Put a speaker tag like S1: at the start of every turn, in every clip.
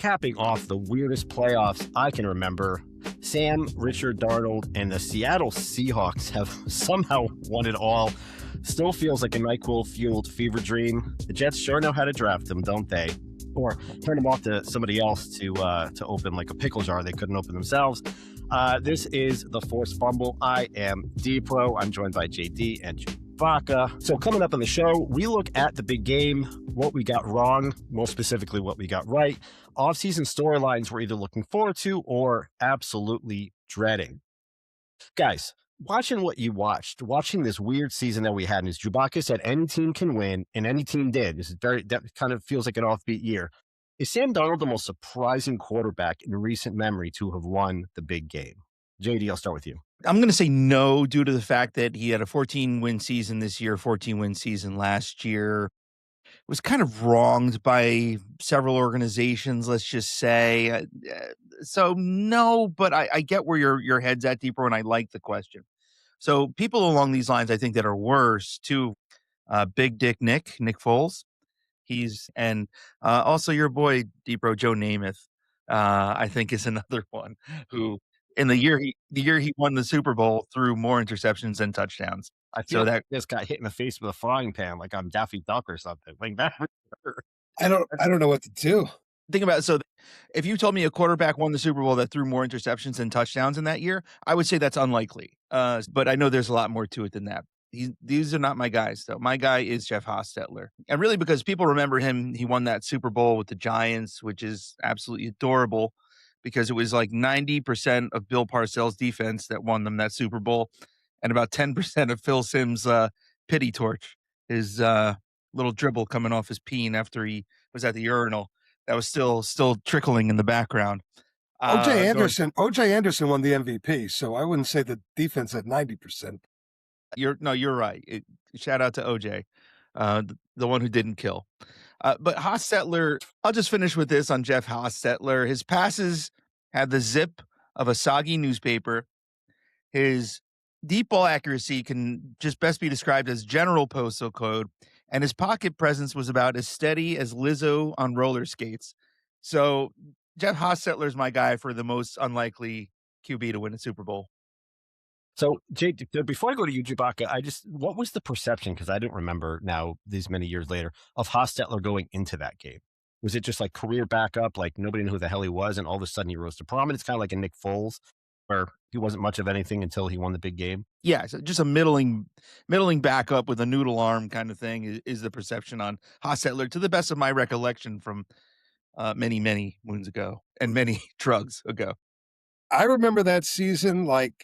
S1: Capping off the weirdest playoffs I can remember, Sam, Richard, Darnold, and the Seattle Seahawks have somehow won it all. Still feels like a NyQuil-fueled fever dream. The Jets sure know how to draft them, don't they? Or turn them off to somebody else to open like a pickle jar they couldn't open themselves. This is the Forced Fumble. I am D-Pro. I'm joined by JD and Chewbacca. So coming up on the show, we look at the big game, what we got wrong, more specifically what we got right, off-season storylines we're either looking forward to or absolutely dreading. Guys, watching what you watched, watching this weird season that we had, and as Chewbacca said, any team can win, and any team did. That kind of feels like an offbeat year. Is Sam Darnold the most surprising quarterback in recent memory to have won the big game? JD, I'll start with you.
S2: I'm going to say no, due to the fact that he had a 14-win season this year, 14-win season last year. Was kind of wronged by several organizations, let's just say. So no, but I get where your head's at, Deeper, and I like the question. So people along these lines, I think, that are worse too. Big Dick Nick Foles. Also your boy Deeper, Joe Namath. I think is another one who in the year he won the Super Bowl threw more interceptions than touchdowns.
S1: I feel that just got hit in the face with a frying pan, like I'm Daffy Duck or something like that.
S3: I don't know what to do.
S2: Think about it. So if you told me a quarterback won the Super Bowl that threw more interceptions than touchdowns in that year, I would say that's unlikely. But I know there's a lot more to it than that. These are not my guys, though. My guy is Jeff Hostetler. And really, because people remember him, he won that Super Bowl with the Giants, which is absolutely adorable because it was like 90% of Bill Parcells' defense that won them that Super Bowl and about 10% of Phil Simms' pity torch, his little dribble coming off his peen after he was at the urinal. That was still trickling in the background.
S3: O.J. Anderson won the MVP, so I wouldn't say the defense at 90%.
S2: You're right. Shout out to O.J., the one who didn't kill. But Hostetler, I'll just finish with this on Jeff Hostetler. His passes had the zip of a soggy newspaper. His deep ball accuracy can just best be described as general postal code, and his pocket presence was about as steady as Lizzo on roller skates. So Jeff Hostetler is my guy for the most unlikely QB to win a Super Bowl.
S1: So, Jay, before I go to you, Chewbacca, what was the perception, because I don't remember now, these many years later, of Hostetler going into that game? Was it just like career backup, like nobody knew who the hell he was, and all of a sudden he rose to prominence, kind of like a Nick Foles, where he wasn't much of anything until he won the big game?
S2: Yeah, so just a middling backup with a noodle arm kind of thing is the perception on Hostetler, to the best of my recollection from many, many moons ago and many drugs ago.
S3: I remember that season, like,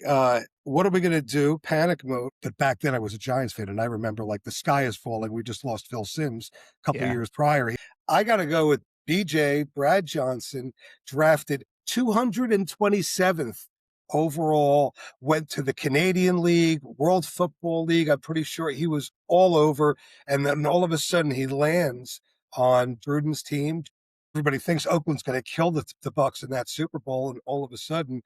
S3: what are we going to do? Panic mode. But back then I was a Giants fan, and I remember, like, the sky is falling. We just lost Phil Simms a couple of years prior. I got to go with BJ, Brad Johnson, drafted 227th overall, went to the Canadian League, World Football League. I'm pretty sure he was all over. And then all of a sudden he lands on Gruden's team. Everybody thinks Oakland's going to kill the Bucks in that Super Bowl, and all of a sudden,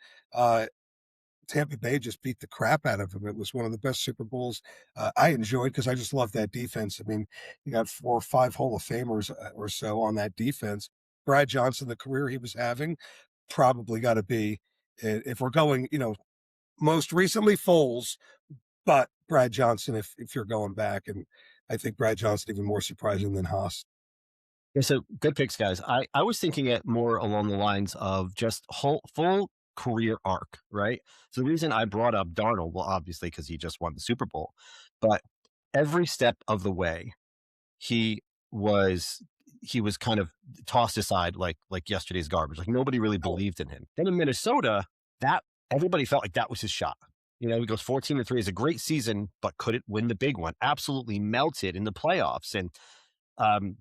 S3: Tampa Bay just beat the crap out of him. It was one of the best Super Bowls I enjoyed because I just love that defense. I mean, you got 4 or 5 Hall of Famers or so on that defense. Brad Johnson, the career he was having, probably got to be, if we're going, most recently Foles, but Brad Johnson if you're going back, and I think Brad Johnson even more surprising than Haas.
S1: Yeah, so good picks, guys. I was thinking it more along the lines of just full career arc, right? So the reason I brought up Darnold, well, obviously because he just won the Super Bowl, but every step of the way, he was kind of tossed aside like yesterday's garbage. Like nobody really believed in him. Then in Minnesota, that everybody felt like that was his shot. He goes 14-3. It's a great season, but couldn't win the big one. Absolutely melted in the playoffs, and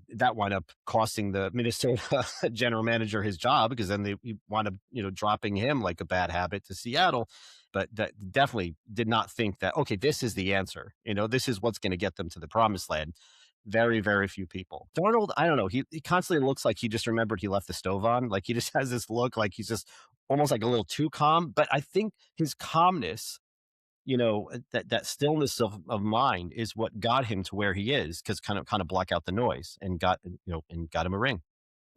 S1: that wound up costing the Minnesota general manager his job, because then they wound up, dropping him like a bad habit to Seattle. But that definitely did not think that, okay, this is the answer. This is what's going to get them to the promised land. Very, very few people. Darnold, I don't know. He constantly looks like he just remembered he left the stove on. Like he just has this look like he's just almost like a little too calm. But I think his calmness, that stillness of mind is what got him to where he is, because kind of block out the noise and got him a ring.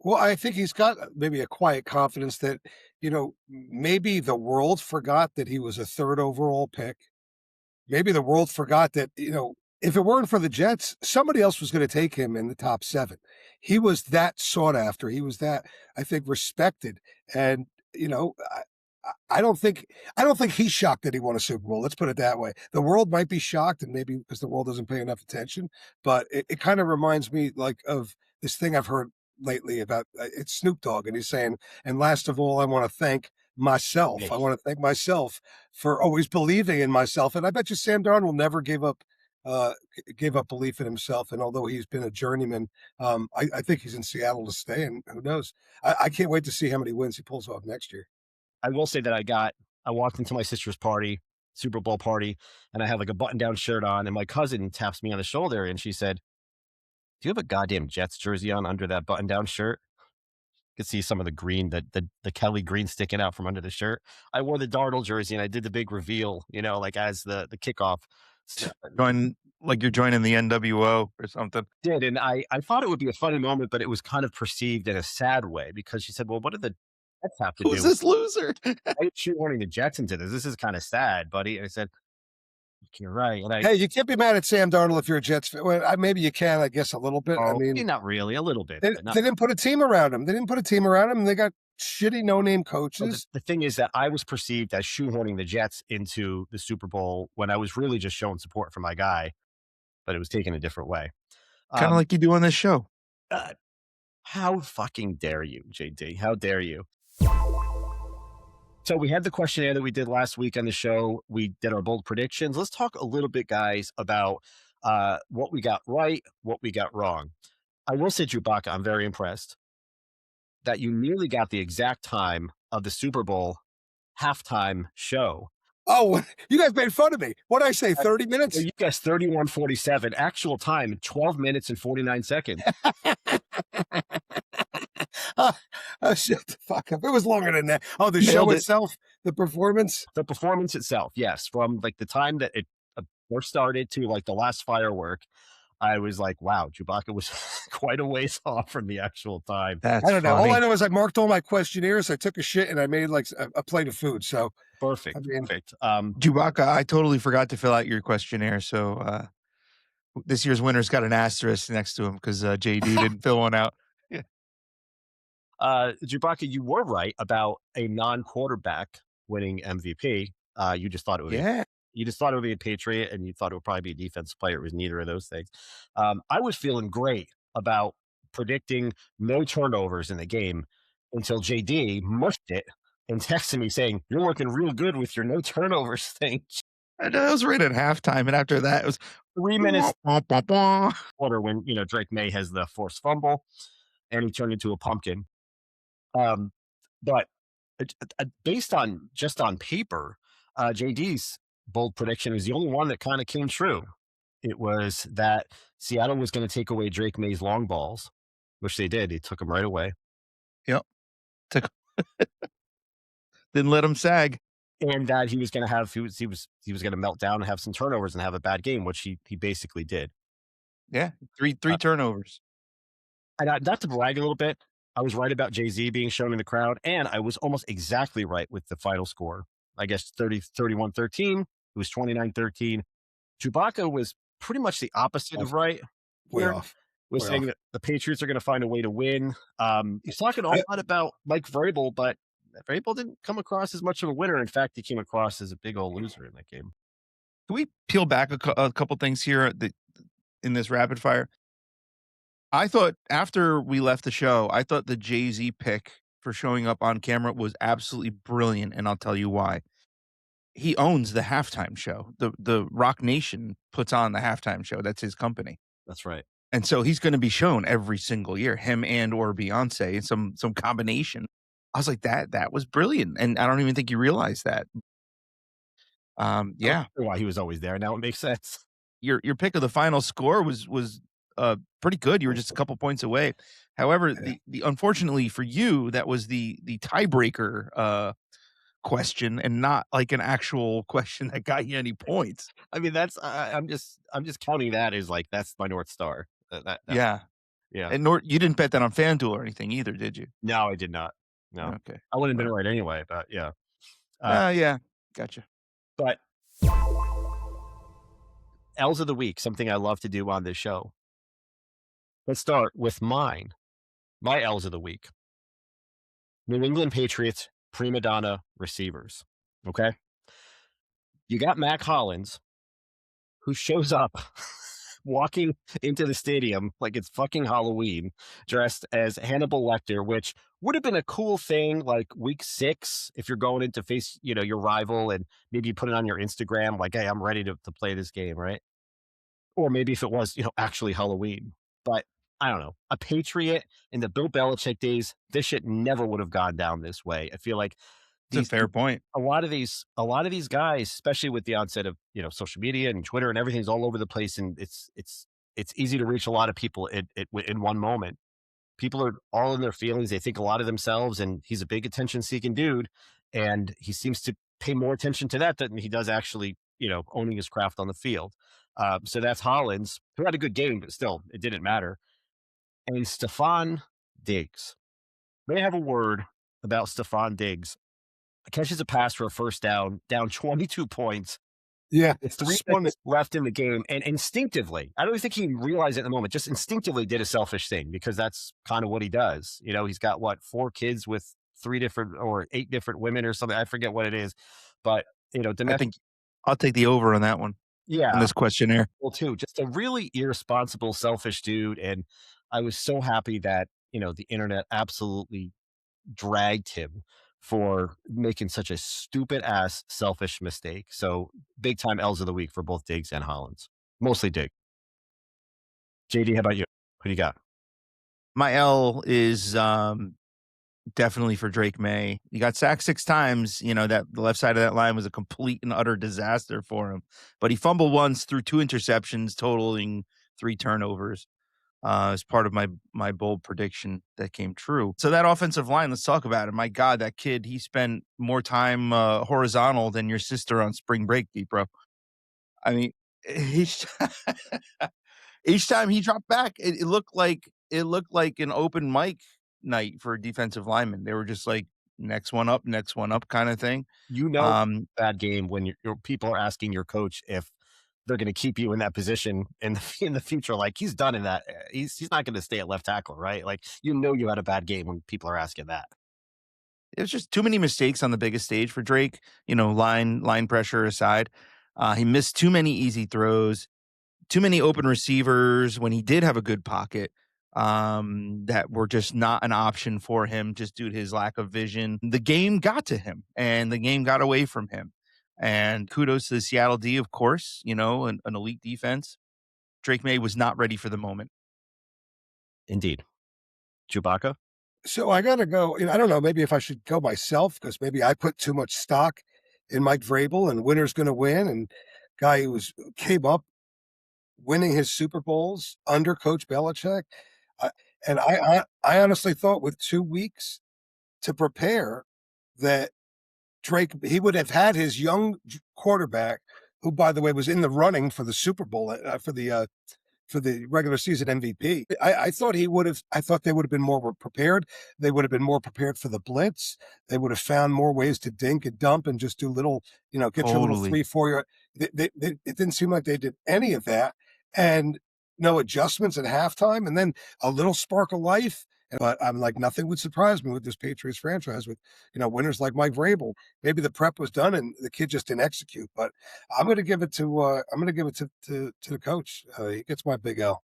S3: Well, I think he's got maybe a quiet confidence that, maybe the world forgot that he was a 3rd overall pick. Maybe the world forgot that, if it weren't for the Jets, somebody else was gonna take him in the top 7. He was that sought after. He was that, I think, respected. And, you know, I don't think he's shocked that he won a Super Bowl. Let's put it that way. The world might be shocked, and maybe because the world doesn't pay enough attention, but it kind of reminds me like of this thing I've heard lately about it's Snoop Dogg, and he's saying, "And last of all, I want to thank myself. I
S1: Me.
S3: want to thank myself for always believing in myself." And I bet you Sam Darnold never gave up belief in himself. And although he's been a journeyman, I think he's in Seattle to stay. And who knows? I can't wait to see how many wins he pulls off next year.
S1: I will say that I walked into my sister's party, Super Bowl party, and I had like a button down shirt on, and my cousin taps me on the shoulder and she said, "Do you have a goddamn Jets jersey on under that button down shirt?" Could see some of the green, the Kelly green sticking out from under the shirt. I wore the Darnold jersey and I did the big reveal, like as the kickoff
S2: Join like you're joining the NWO or something.
S1: did. And I thought it would be a funny moment, but it was kind of perceived in a sad way because she said, "Well, what do the Jets have to
S2: Who's
S1: do?
S2: this loser?
S1: Why are you shoehorning the Jets into this? This is kind of sad, buddy." And I said, "You're right." And
S3: Hey, you can't be mad at Sam Darnold if you're a Jets fan. Well, maybe you can, I guess, a little bit. I
S1: oh,
S3: mean,
S1: not really, a little bit,
S3: they,
S1: but not.
S3: they didn't put a team around him. They didn't put a team around him. And they got shitty no-name
S1: Well, the,
S3: coaches.
S1: the thing is that I was perceived as shoehorning the Jets into the Super Bowl when I was really just showing support for my guy, but it was taken a different way.
S2: Kind of
S1: Um,
S2: like you do on this show.
S1: uh, how fucking dare you, JD? How dare you? So we had the questionnaire that we did last week on the show. We did our bold predictions. Let's talk a little bit, guys, about what we got right, what we got wrong. I will say, Chewbacca, I'm very impressed that you nearly got the exact time of the Super Bowl halftime show.
S3: Oh, you guys made fun of me. What did I say, 30
S1: So
S3: minutes?
S1: you guessed 31:47. Actual time, 12 minutes and 49 seconds.
S3: Shut the fuck up. It was longer than that. Oh, the show
S2: Nailed it.
S3: itself, the performance.
S1: The performance itself, yes, from like the time that it first started to like the last firework, I was like, wow, Chewbacca was quite a ways off from the actual time.
S2: That's
S3: I don't know. All
S2: funny.
S3: I know is I marked all my questionnaires. I took a shit and I made like a plate of food. So, I
S1: Perfect,
S3: mean,
S1: perfect.
S2: Chewbacca, I totally forgot to fill out your questionnaire. So this year's winner's got an asterisk next to him because JD didn't fill one out. Yeah.
S1: Chewbacca, you were right about a non-quarterback winning MVP. You just thought it would be
S2: Yeah.
S1: you just thought it would be a Patriot, and you thought it would probably be a defensive player. It was neither of those things. I was feeling great about predicting no turnovers in the game until JD mushed it and texted me saying, "You're looking real good with your no turnovers thing."
S2: And that was right at halftime. And after that, it was
S1: 3 minutes
S2: wah, wah, wah.
S1: quarter when Drake May has the forced fumble and he turned into a pumpkin. Um, but based on just on paper, JD's bold prediction was the only one that kind of came true. It was that Seattle was going to take away Drake May's long balls, which they did. They took them right away,
S2: Yep. Took, didn't let him sag.
S1: and that he was going to have he was going to melt down and have some turnovers and have a bad game, which he basically did.
S2: Yeah. Three
S1: Uh,
S2: turnovers.
S1: and not to brag a little bit, I was right about Jay Z being shown in the crowd, and I was almost exactly right with the final score. I guess 31-13. It was 29-13. Chewbacca was pretty much the opposite of
S3: off,
S1: right
S3: way
S1: here.
S3: off,
S1: Was
S3: way
S1: saying
S3: off.
S1: that the Patriots are going to find a way to win. He's talking a
S3: I,
S1: lot about Mike Vrabel, but Vrabel didn't come across as much of a winner. In fact, he came across as a big old loser in that game.
S2: Can we peel back a couple things here in this rapid fire? I thought after we left the show, I thought the Jay-Z pick for showing up on camera was absolutely brilliant, and I'll tell you why. He owns the halftime show. The Rock Nation puts on the halftime show. That's his company.
S1: That's right.
S2: And so he's going to be shown every single year, him and or Beyonce, some combination. I was like, that was brilliant, and I don't even think you realized that. Yeah,
S1: Why he was always there. Now it makes sense.
S2: your pick of the final score was pretty good. You were just a couple points away. However,
S3: yeah.
S2: the unfortunately for you, that was the tiebreaker question and not like an actual question that got you any points.
S1: I mean, I'm just counting that as like that's my North Star. That
S2: Yeah.
S1: Yeah.
S2: And nor you didn't bet that on FanDuel or anything either, did you?
S1: No, I did not. No.
S2: Okay.
S1: I wouldn't have been
S2: Well,
S1: right anyway, but yeah. Uh,
S2: yeah. Gotcha.
S1: but L's of the week, something I love to do on this show. Let's start with mine. My L's of the week. New England Patriots prima donna receivers. Okay. You got Mac Hollins, who shows up walking into the stadium like it's fucking Halloween, dressed as Hannibal Lecter, which would have been a cool thing like week 6 if you're going in to face, your rival, and maybe you put it on your Instagram like, hey, I'm ready to play this game, right? Or maybe if it was, actually Halloween. But I don't know. A Patriot in the Bill Belichick days, this shit never would have gone down this way. I feel like
S2: It's a
S1: these
S2: fair point.
S1: a lot of these guys, especially with the onset of social media and Twitter and everything's all over the place, and it's easy to reach a lot of people in one moment. People are all in their feelings. They think a lot of themselves, and he's a big attention seeking dude, and he seems to pay more attention to that than he does actually owning his craft on the field. So that's Hollins, who had a good game, but still, it didn't matter. And Stephon Diggs. May I have a word about Stephon Diggs? Catches a pass for a first down 22 points,
S3: Yeah,
S1: with three
S3: this one.
S1: minutes left in the game, and instinctively, I don't even think he realized it in the moment, just instinctively did a selfish thing because that's kind of what he does. He's got what, 4 kids with 3 different or 8 different women or something. I forget what it is, but
S2: I
S1: domestic.
S2: think I'll take the over on that one, on
S1: Yeah,
S2: this questionnaire.
S1: well, too, just a really irresponsible, selfish dude. And I was so happy that the internet absolutely dragged him for making such a stupid ass selfish mistake. So big time L's of the week for both Diggs and Hollins. Mostly Dig. JD, how about you? Who do you got?
S2: My L is definitely for Drake May. He got sacked 6 times. That the left side of that line was a complete and utter disaster for him. But he fumbled once, threw 2 interceptions, totaling 3 turnovers. As part of my bold prediction that came true. So that offensive line, let's talk about it. My God, that kid, he spent more time horizontal than your sister on spring break, bro. I mean, each each time he dropped back, it looked like an open mic night for defensive linemen. They were just like next one up kind of thing.
S1: You know, bad game when your people are asking your coach if they're going to keep you in that position in the future. Like, he's done in that. He's not going to stay at left tackle, right? Like, you had a bad game when people are asking that.
S2: It was just too many mistakes on the biggest stage for Drake. Line pressure aside, he missed too many easy throws, too many open receivers when he did have a good pocket, that were just not an option for him just due to his lack of vision. The game got to him, and the game got away from him. And kudos to the Seattle D, of course. An elite defense. Drake May was not ready for the moment.
S1: Indeed. Chewbacca?
S3: So I got to go. I don't know. Maybe if I should go myself, because maybe I put too much stock in Mike Vrabel and winner's going to win. And guy who came up winning his Super Bowls under Coach Belichick. Uh, and I honestly thought with 2 weeks to prepare that Drake, he would have had his young quarterback, who, by the way, was in the running for the Super Bowl, for the regular season MVP. I thought I thought they would have been more prepared. They would have been more prepared for the blitz. They would have found more ways to dink and dump and just do little, get your little
S2: Totally.
S3: 3-4 yard. It didn't seem like they did any of that, and no adjustments at halftime, and then a little spark of life. But I'm like, nothing would surprise me with this Patriots franchise with, winners like Mike Vrabel. Maybe the prep was done and the kid just didn't execute. But I'm going to give it to the coach. He gets my big L.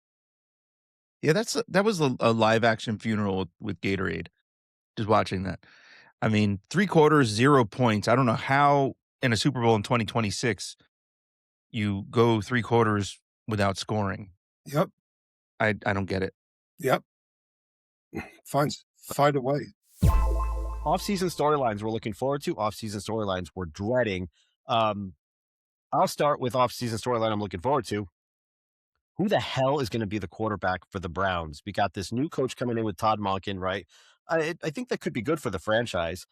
S2: Yeah, that was a live action funeral with Gatorade. Just watching that. I mean, 3 quarters, 0 points. I don't know how in a Super Bowl in 2026 you go 3 quarters without scoring.
S3: Yep.
S2: I don't get it.
S3: Yep. Find a way.
S1: Off-season storylines we're looking forward to. Off-season storylines we're dreading. I'll start with off-season storyline I'm looking forward to. Who the hell is going to be the quarterback for the Browns? We got this new coach coming in with Todd Monken, right? I think that could be good for the franchise.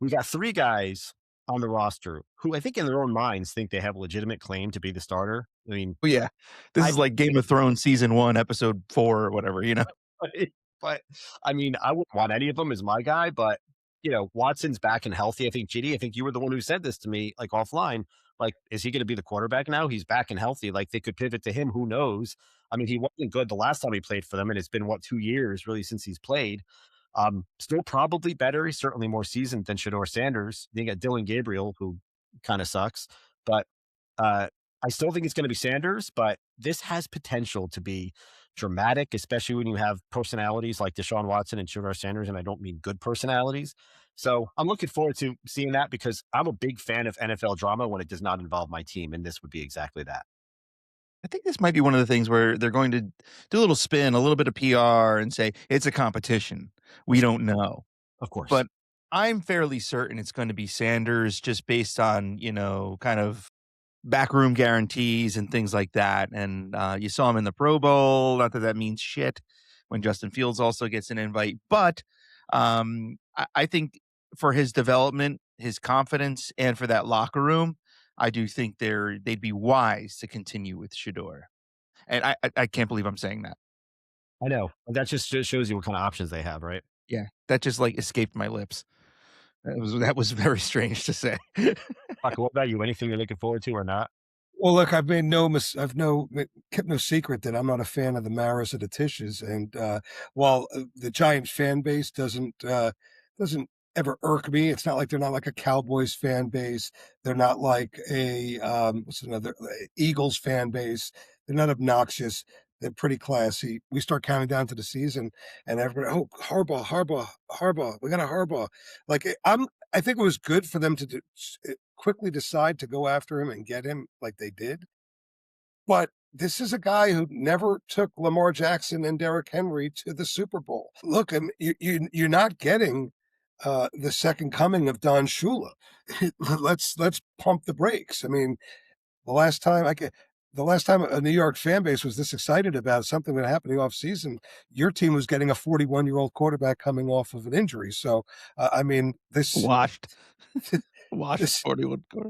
S1: We got 3 guys on the roster who I think in their own minds think they have a legitimate claim to be the starter. I mean,
S2: Oh, yeah. This
S1: I
S2: is like Game of Thrones season 1, episode 4 or whatever.
S1: But I mean, I wouldn't want any of them as my guy, but Watson's back and healthy. I think GD, I think you were the one who said this to me like offline. Like, is he going to be the quarterback now? He's back and healthy. Like they could pivot to him. Who knows? I mean, he wasn't good the last time he played for them, and it's been what 2 years really since he's played. Still probably better. He's certainly more seasoned than Shador Sanders. Then you got Dylan Gabriel, who kind of sucks, but uh, I still think it's going to be Sanders. But this has potential to be dramatic, especially when you have personalities like Deshaun Watson and Shador Sanders, and I don't mean good personalities. So I'm looking forward to seeing that because I'm a big fan of NFL drama when it does not involve my team, and this would be exactly that.
S2: I think this might be one of the things where they're going to do a little spin, a little bit of PR, and say it's a competition. We don't know,
S1: Of course.
S2: but I'm fairly certain it's going to be Sanders, just based on kind of backroom guarantees and things like that. And you saw him in the Pro Bowl. Not that that means shit when Justin Fields also gets an invite, but I think for his development, his confidence, and for that locker room, I do think they'd be wise to continue with Shador. And I can't believe I'm saying that.
S1: I know. That just shows you what kind of options they have, right?
S2: Yeah, that just like escaped my lips. That was very strange to say.
S1: Fuck, what about you? Anything you're looking forward to or not?
S3: Well, look, I've kept no secret that I'm not a fan of the Maras or the Tishes, and while the Giants fan base doesn't ever irk me, it's not like they're not like a Cowboys fan base. They're not like a what's another Eagles fan base. They're not obnoxious. They're pretty classy. We start counting down to the season, and everybody, oh, Harbaugh, Harbaugh, Harbaugh. We got a Harbaugh. Like I think it was good for them to quickly decide to go after him and get him like they did. But this is a guy who never took Lamar Jackson and Derrick Henry to the Super Bowl. Look, you're not getting the second coming of Don Shula. Let's pump the brakes. I mean, the last time the last time a New York fan base was this excited about something that happened in the offseason, your team was getting a 41-year-old quarterback coming off of an injury. So, I mean,
S2: Washed, washed
S3: this
S2: 41 quarter.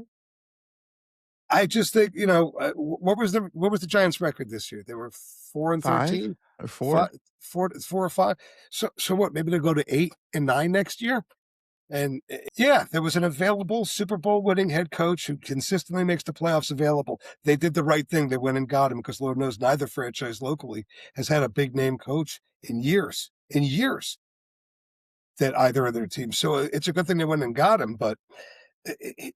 S3: I just think, what was the Giants' record this year? They were 4 and
S2: 5
S3: 13,
S2: or 4.
S3: 4 or 5. So what? Maybe they'll go to 8 and 9 next year. And yeah, there was an available Super Bowl winning head coach who consistently makes the playoffs available. They did the right thing. They went and got him because Lord knows neither franchise locally has had a big name coach in years that either of their teams. So it's a good thing they went and got him, but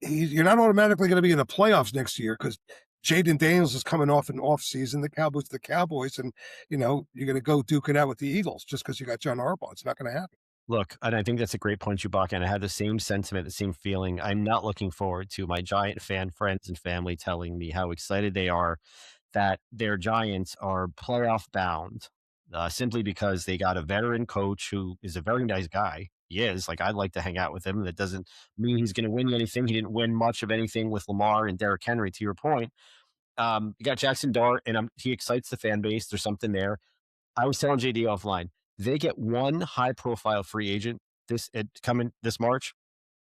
S3: you're not automatically going to be in the playoffs next year because Jaden Daniels is coming off an off season. The Cowboys, and you're going to go duke it out with the Eagles just because you got John Harbaugh. It's not going to happen.
S1: Look, and I think that's a great point, Chewbacca, and I had the same sentiment, the same feeling. I'm not looking forward to my Giant fan friends and family telling me how excited they are that their Giants are playoff bound, simply because they got a veteran coach who is a very nice guy. He is. Like, I'd like to hang out with him. That doesn't mean he's going to win anything. He didn't win much of anything with Lamar and Derrick Henry, to your point. You got Jackson Dart, and he excites the fan base. There's something there. I was telling JD offline, they get one high profile free agent coming this March,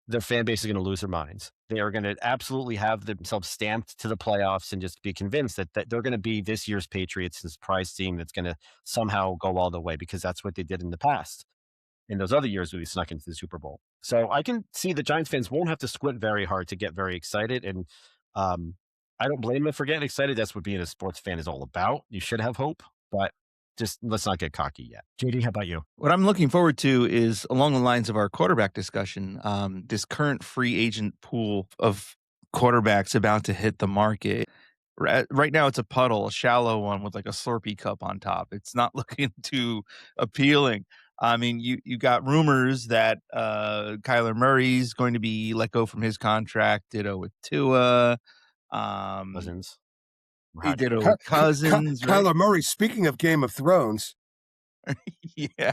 S1: their fan base is going to lose their minds. They are going to absolutely have themselves stamped to the playoffs and just be convinced that they're going to be this year's Patriots, this prize team that's going to somehow go all the way because that's what they did in the past. In those other years, we snuck into the Super Bowl. So I can see the Giants fans won't have to squint very hard to get very excited. And I don't blame them for getting excited. That's what being a sports fan is all about. You should have hope, but just let's not get cocky yet. JD, how about you?
S2: What I'm looking forward to is along the lines of our quarterback discussion, this current free agent pool of quarterbacks about to hit the market. Right now, it's a puddle, a shallow one with like a Slurpee cup on top. It's not looking too appealing. I mean, you got rumors that Kyler Murray's going to be let go from his contract. Ditto with Tua.
S1: Cousins.
S2: Ditto with Cousins. Right?
S3: Kyler Murray. Speaking of Game of Thrones,
S2: Yeah.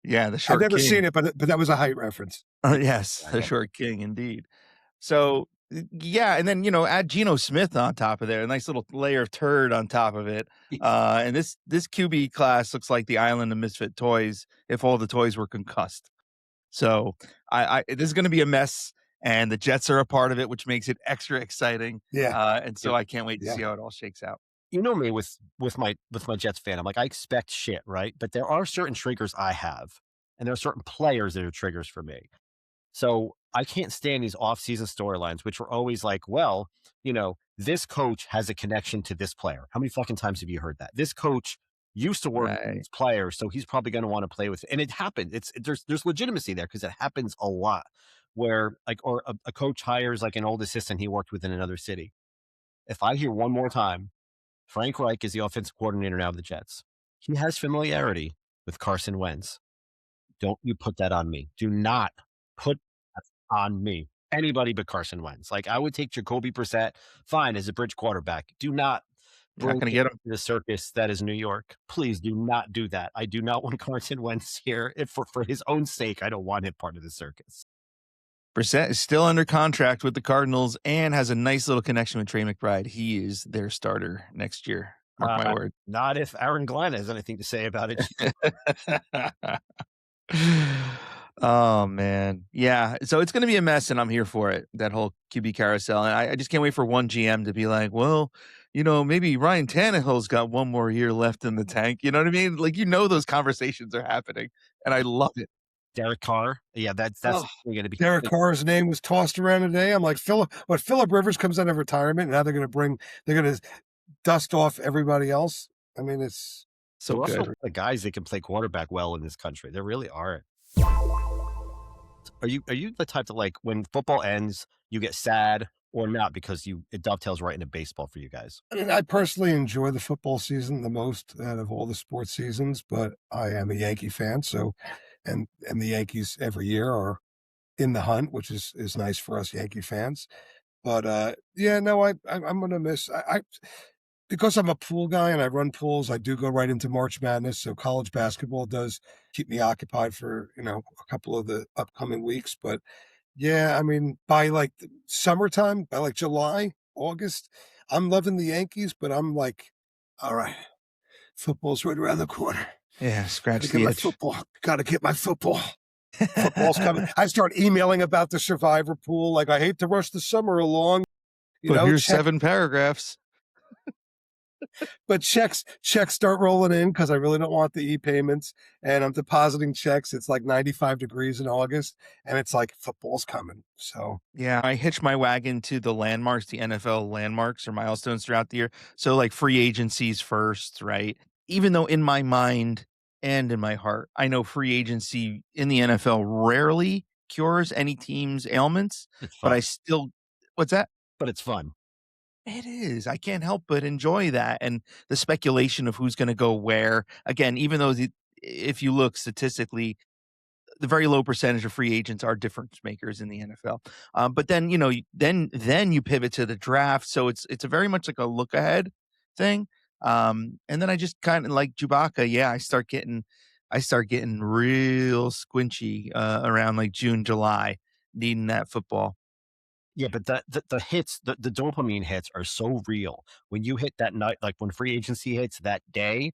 S2: Yeah, the short
S3: I've never
S2: king.
S3: seen it, but that was a height reference.
S2: Yes, the short king indeed. So, yeah, and then, add Geno Smith on top of there, a nice little layer of turd on top of it. And this QB class looks like the island of misfit toys if all the toys were concussed. So, this is going to be a mess, and the Jets are a part of it, which makes it extra exciting.
S3: Yeah.
S2: And so I can't wait to see how it all shakes out.
S1: you know me with my Jets fan. I'm like, I expect shit, right? But there are certain triggers I have, and there are certain players that are triggers for me. So I can't stand these off-season storylines, which were always like, well, this coach has a connection to this player. How many fucking times have you heard that? This coach used to work with
S2: Right.
S1: this player, so he's probably going to want to play with. And it happened. There's legitimacy there because it happens a lot. Where like, or a coach hires like an old assistant he worked with in another city. If I hear one more time, Frank Reich is the offensive coordinator now of the Jets. He has familiarity with Carson Wentz. Don't you put that on me. Do not put that on me. Anybody but Carson Wentz. Like, I would take Jacoby Brissett, fine, as a bridge quarterback. Do not
S2: Not
S1: bring
S2: gonna
S1: him
S2: get him.
S1: to the circus that is New York. Please do not do that. I do not want Carson Wentz here. If for his own sake, I don't want him part of the circus.
S2: Brissett is still under contract with the Cardinals and has a nice little connection with Trey McBride. He is their starter next year. Mark my word.
S1: Not if Aaron Glenn has anything to say about it.
S2: Oh man. Yeah. So it's gonna be a mess, and I'm here for it. That whole QB carousel. And I just can't wait for one GM to be like, well, maybe Ryan Tannehill's got one more year left in the tank. You know what I mean? Like, those conversations are happening. And I love it.
S1: Derek Carr. Yeah, that's
S3: Oh,
S1: going to be
S3: Derek Carr's name was tossed around today. I'm like, Philip Rivers comes out of retirement, and now they're gonna dust off everybody else. I mean, it's
S2: So
S1: There are also
S2: good.
S1: the guys that can play quarterback well in this country. There really are. Are you the type that, like, when football ends, you get sad or not because it dovetails right into baseball for you guys?
S3: I mean, I personally enjoy the football season the most out of all the sports seasons, but I am a Yankee fan, so and the Yankees every year are in the hunt, which is nice for us Yankee fans. But yeah, no, I'm gonna miss I because I'm a pool guy and I run pools. I do go right into March Madness, so college basketball does keep me occupied for a couple of the upcoming weeks. But yeah, I mean, by like the summertime, by like July, August, I'm loving the Yankees, but I'm like, all right, football's right around the corner.
S2: Yeah,
S3: Gotta
S2: scratch
S3: get
S2: the
S3: my
S2: itch.
S3: football. Gotta get my football. Football's coming. I start emailing about the survivor pool. Like, I hate to rush the summer along,
S2: But here's
S3: check,
S2: 7 paragraphs.
S3: but checks start rolling in because I really don't want the e-payments, and I'm depositing checks. It's like 95 degrees in August, and it's like football's coming. So
S2: Yeah, I hitch my wagon to the landmarks, the NFL landmarks or milestones throughout the year. So like free agencies first, right? Even though in my mind and in my heart, I know free agency in the NFL rarely cures any team's ailments,
S1: It's
S2: but
S1: fun,
S2: I still what's that?
S1: but it's fun.
S2: It is. I can't help but enjoy that and the speculation of who's going to go where. Again, even though if you look statistically, the very low percentage of free agents are difference makers in the NFL. But then then you pivot to the draft, so it's a very much like a look ahead thing. And then I just kind of like Chewbacca. Yeah, I start getting real squinchy around like June, July, needing that football.
S1: Yeah, but the hits, the dopamine hits are so real. When you hit that night, like when free agency hits that day,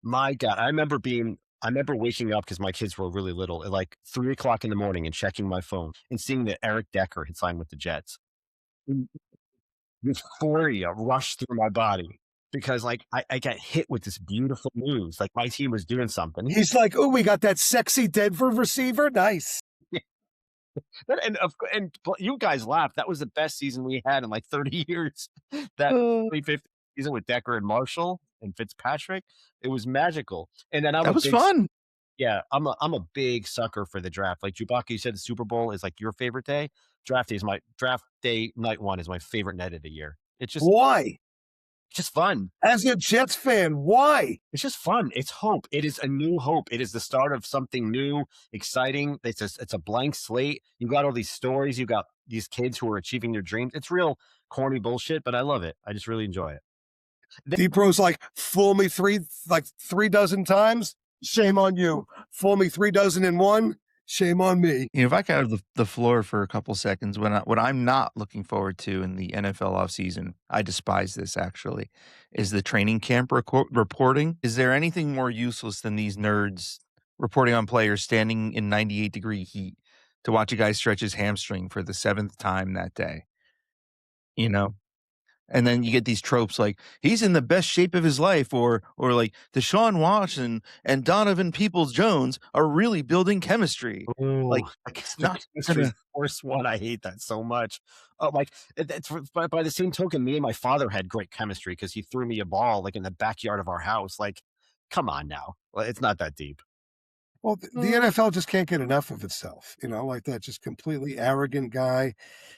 S1: my God, I remember waking up because my kids were really little at like 3 o'clock in the morning and checking my phone and seeing that Eric Decker had signed with the Jets. Mm, Euphoria rushed through my body because like I got hit with this beautiful news. Like my team was doing something.
S3: he's like, "Oh, we got that sexy Denver receiver. Nice."
S1: And you guys laughed. That was the best season we had in like 30 years. That
S2: Uh,
S1: 2015 season with Decker and Marshall and Fitzpatrick, it was magical. And then
S2: that was fun.
S1: I'm a big sucker for the draft. Like Chewbacca, you said the Super Bowl is like your favorite day. Draft day night one is my favorite night of the year.
S3: Why?
S1: It's just fun.
S3: As a Jets fan, why?
S1: It's just fun. It's hope. It is a new hope. It is the start of something new, exciting. It's a blank slate. You got all these stories. You got these kids who are achieving their dreams. It's real corny bullshit, but I love it. I just really enjoy it.
S3: Depro's like, fool me three dozen times. Shame on you. Fool me 3 dozen and 1. Shame on me.
S2: If I could have the floor for a couple seconds, what I'm not looking forward to in the NFL offseason, I despise this actually, is the training camp reporting. Is there anything more useless than these nerds reporting on players standing in 98-degree heat to watch a guy stretch his hamstring for the 7th time that day? You know, And then you get these tropes like he's in the best shape of his life, or like Deshaun Watson and Donovan Peoples-Jones are really building chemistry.
S1: Ooh,
S2: Like it's
S1: the
S2: not
S1: chemistry's
S2: gonna.
S1: the worst one. I hate that so much. Oh, like it's by the same token, me and my father had great chemistry because he threw me a ball like in the backyard of our house. Like, come on now, it's not that deep.
S3: Well, the NFL just can't get enough of itself, like that just completely arrogant guy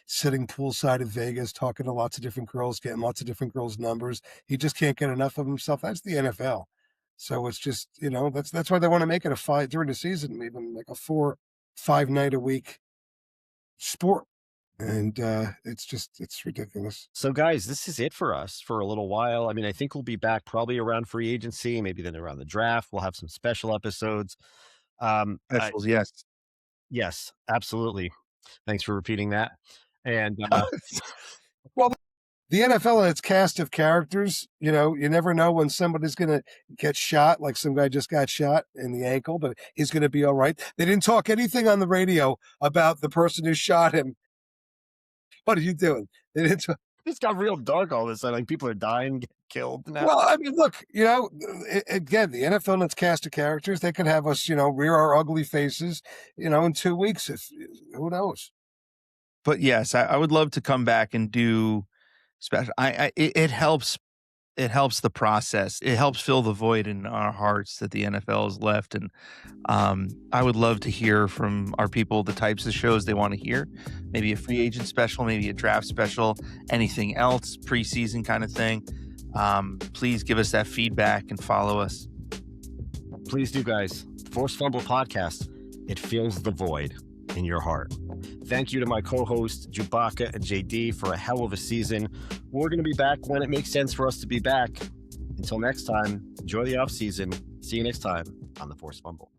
S3: sitting poolside in Vegas, talking to lots of different girls, getting lots of different girls' numbers. He just can't get enough of himself. That's the NFL. So it's just, that's why they want to make it a five during the season, even like a 4, 5 night a week sport. And it's ridiculous.
S1: So, guys, this is it for us for a little while. I mean, I think we'll be back probably around free agency, maybe then around the draft. We'll have some special episodes. I,
S2: Specials, yes.
S1: yes, absolutely. Thanks for repeating that. And
S3: Well, the NFL and its cast of characters, you never know when somebody's going to get shot, like some guy just got shot in the ankle, but he's going to be all right. They didn't talk anything on the radio about the person who shot him. What are you doing? They didn't talk.
S1: it's got real dark all of a sudden. Like people are dying, getting killed now.
S3: Well, I mean, look, again, the NFL and its cast of characters, they could have us, rear our ugly faces, in 2 weeks. Who knows?
S2: But yes, I would love to come back and do special. It helps. It helps the process. It helps fill the void in our hearts that the NFL has left. And I would love to hear from our people the types of shows they want to hear. Maybe a free agent special, maybe a draft special, anything else, preseason kind of thing. Please give us that feedback and follow us.
S1: Please do, guys. Forced Fumble Podcast. It fills the void in your heart. Thank you to my co-hosts, Chewbacca and JD, for a hell of a season. We're going to be back when it makes sense for us to be back. Until next time, enjoy the offseason. See you next time on the Forced Fumble.